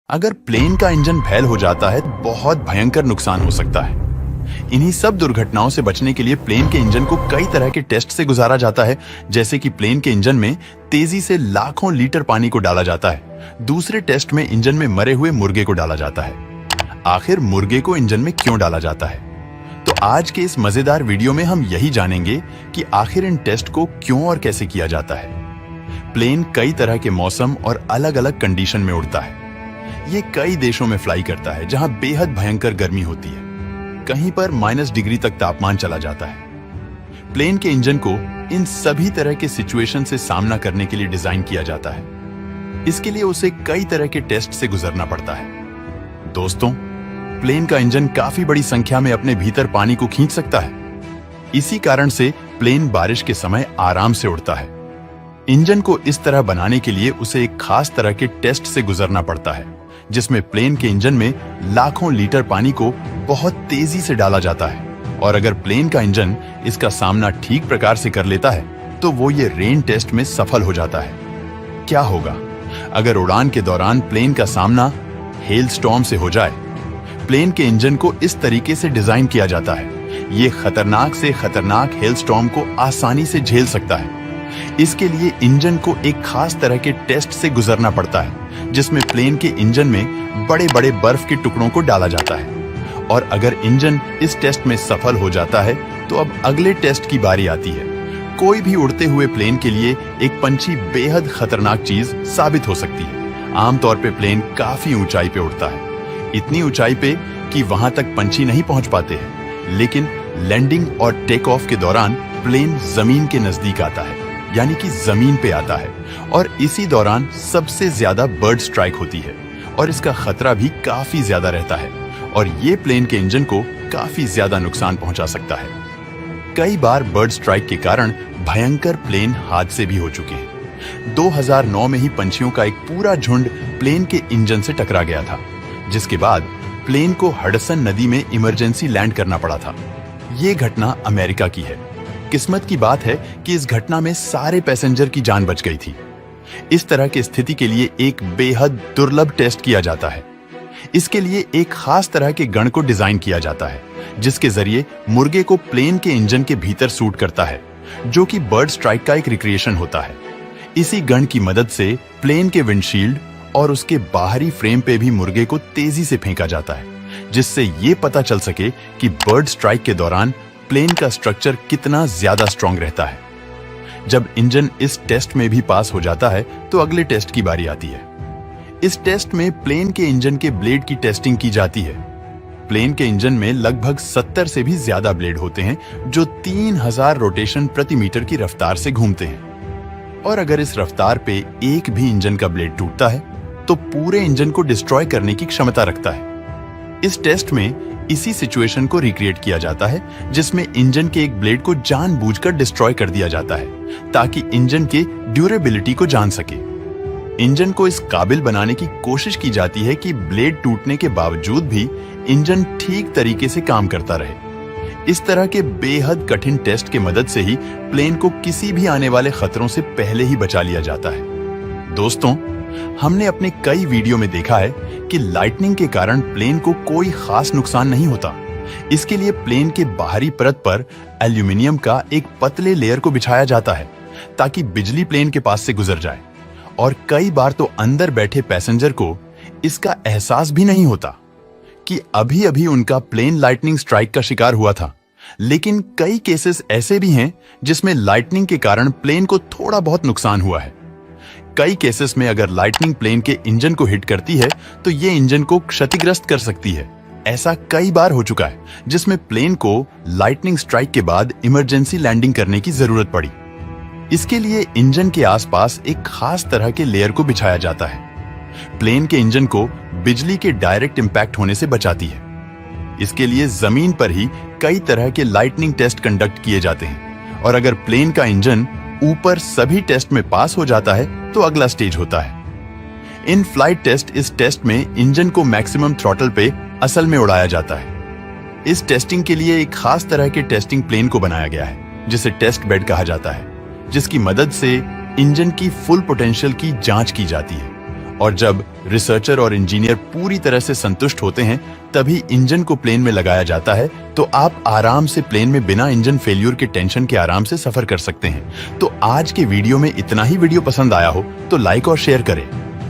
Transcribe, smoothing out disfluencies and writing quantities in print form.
अगर प्लेन का engine fail हो जाता है तो बहुत भयंकर नुकसान हो सकता है। इन्हीं सब दुर्घटनाओं से बचने के लिए प्लेन के इंजन को कई तरह के टेस्ट से गुजारा जाता है, जैसे कि प्लेन के इंजन में तेजी से लाखों लीटर पानी को डाला जाता है। दूसरे टेस्ट में इंजन में मरे हुए मुर्गे को डाला जाता है। आखिर मुर्गे को इंजन में क्यों डाला जाता है? तो आज के इस मजेदार वीडियो में हम यही जानेंगे कि आखिर इन टेस्ट को क्यों और कैसे किया जाता है। प्लेन कई तरह के मौसम और अलग अलग कंडीशन में उड़ता है। ये कई देशों में फ्लाई करता है जहां बेहद भयंकर गर्मी होती है, कहीं पर -डिग्री तक तापमान चला जाता है। प्लेन के इंजन को इन सभी तरह के सिचुएशन से सामना करने के लिए डिजाइन किया जाता है। इसके लिए उसे कई तरह के टेस्ट से गुजरना पड़ता है। दोस्तों, प्लेन का इंजन काफी बड़ी संख्या में अपने भीतर पानी को खींच सकता है। इसी कारण से प्लेन बारिश के समय आराम से उड़ता है। इंजन को इस तरह बनाने के लिए उसे एक खास तरह के टेस्ट से गुजरना पड़ता है, जिसमें प्लेन के इंजन में लाखों लीटर पानी को बहुत तेजी से डाला जाता है। और अगर प्लेन का इंजन इसका सामना ठीक प्रकार से कर लेता है तो वो ये रेन टेस्ट में सफल हो जाता है। क्या होगा अगर उड़ान के दौरान प्लेन का सामना हेल स्टॉर्म से हो जाए? प्लेन के इंजन को इस तरीके से डिजाइन किया जाता है, ये खतरनाक से खतरनाक हेल स्टॉर्म को आसानी से झेल सकता है। इसके लिए इंजन को एक खास तरह के टेस्ट से गुजरना पड़ता है, जिसमें प्लेन के इंजन में बड़े बड़े बर्फ के टुकड़ों को डाला जाता है। और अगर इंजन इस टेस्ट में सफल हो जाता है तो अब अगले टेस्ट की बारी आती है। कोई भी उड़ते हुए प्लेन के लिए एक पंछी बेहद खतरनाक चीज साबित हो सकती है। आमतौर पे प्लेन काफी ऊंचाई पे उड़ता है, इतनी ऊंचाई पे कि वहां तक पंछी नहीं पहुंच पाते हैं। लेकिन लैंडिंग और टेक ऑफ के दौरान प्लेन जमीन के नजदीक आता है, यानी कि जमीन पे आता है। और इसी दौरान सबसे ज्यादा बर्ड स्ट्राइक होती है और इसका खतरा भी काफी ज्यादा रहता है। और ये प्लेन के इंजन को काफी ज्यादा नुकसान पहुंचा सकता है। कई बार बर्ड स्ट्राइक के कारण भयंकर प्लेन हादसे भी हो चुके हैं। 2009 में ही पंछियों का एक पूरा झुंड प्लेन के इंजन से टकरा गया था, जिसके बाद प्लेन को हडसन नदी में इमरजेंसी लैंड करना पड़ा था। ये घटना अमेरिका की है। किस्मत की बात है कि इस घटना में सारे पैसेंजर की जान बच गई थी। इस तरह की स्थिति के लिए एक बेहद दुर्लभ टेस्ट किया जाता है। इसके लिए एक खास तरह के गण को डिजाइन किया जाता है, जिसके जरिए मुर्गे को प्लेन के इंजन के भीतर सूट करता है, जो कि बर्ड स्ट्राइक का एक रिक्रिएशन होता है। इसी गण की मदद से प्लेन के विंडशील्ड और उसके बाहरी फ्रेम पे भी मुर्गे को तेजी से फेंका जाता है, जिससे ये पता चल सके कि बर्ड स्ट्राइक के दौरान प्लेन का स्ट्रक्चर कितना ज्यादा स्ट्रांग रहता है। जब इंजन इस टेस्ट में भी पास हो जाता है तो अगले टेस्ट की बारी आती है। इस टेस्ट में प्लेन के इंजन के ब्लेड की टेस्टिंग की जाती है। प्लेन के इंजन में लगभग 70 से भी ज्यादा ब्लेड होते हैं, जो 3000 रोटेशन प्रति मीटर की रफ्तार से घूमते हैं। और अगर इस रफ्तार पे एक भी इंजन का ब्लेड टूटता है तो पूरे इंजन को डिस्ट्रॉय करने की क्षमता रखता है। इस टेस्ट में इसी सिचुएशन को रिक्रिएट किया जाता है, जिसमें इंजन के एक ब्लेड को जानबूझकर डिस्ट्रॉय कर दिया जाता है, ताकि इंजन के ड्यूरेबिलिटी को जान सके। इंजन को इस काबिल बनाने की कोशिश की जाती है कि ब्लेड टूटने के बावजूद भी इंजन ठीक तरीके से काम करता रहे। इस तरह के बेहद कठिन टेस्ट के मदद से ही प्लेन को किसी भी आने वाले खतरों से पहले ही बचा लिया जाता है। दोस्तों, हमने अपने कई वीडियो में देखा है कि लाइटनिंग के कारण प्लेन को कोई खास नुकसान नहीं होता। इसके लिए प्लेन के बाहरी परत पर एल्यूमिनियम का एक पतले लेयर को बिछाया जाता है, ताकि बिजली प्लेन के पास से गुजर जाए। और कई बार तो अंदर बैठे पैसेंजर को इसका एहसास भी नहीं होता कि अभी अभी उनका प्लेन लाइटनिंग स्ट्राइक का शिकार हुआ था। लेकिन कई केसेस ऐसे भी हैं जिसमें लाइटनिंग के कारण प्लेन को थोड़ा बहुत नुकसान हुआ है। कई केसेस में अगर लाइटनिंग प्लेन के इंजन को हिट करती है तो ये इंजन को क्षतिग्रस्त कर सकती है। ऐसा कई बार हो चुका है, जिसमें प्लेन को लाइटनिंग स्ट्राइक के बाद इमरजेंसी लैंडिंग करने की जरूरत पड़ी। इसके लिए इंजन के आसपास एक खास तरह के लेयर को बिछाया जाता है। प्लेन के इंजन को बिजली के डायरेक्ट इंपैक्ट होने से बचाती है। इसके लिए जमीन पर ही कई तरह के लाइटनिंग टेस्ट कंडक्ट किए जाते हैं। और अगर प्लेन का इंजन ऊपर सभी टेस्ट में पास हो जाता है तो अगला स्टेज होता है इन फ्लाइट टेस्ट। इस टेस्ट में इंजन को मैक्सिमम थ्रॉटल पे असल में उड़ाया जाता है। इस टेस्टिंग के लिए एक खास तरह के टेस्टिंग प्लेन को बनाया गया है, जिसे टेस्ट बेड कहा जाता है, जिसकी मदद से इंजन की फुल पोटेंशियल की जांच की जाती है। और जब रिसर्चर और इंजीनियर पूरी तरह से संतुष्ट होते हैं, तभी इंजन को प्लेन में लगाया जाता है, तो आप आराम से प्लेन में बिना इंजन फेल्यूर के टेंशन के आराम से सफर कर सकते हैं। तो आज के वीडियो में इतना ही। वीडियो पसंद आया हो तो लाइक और शेयर करें।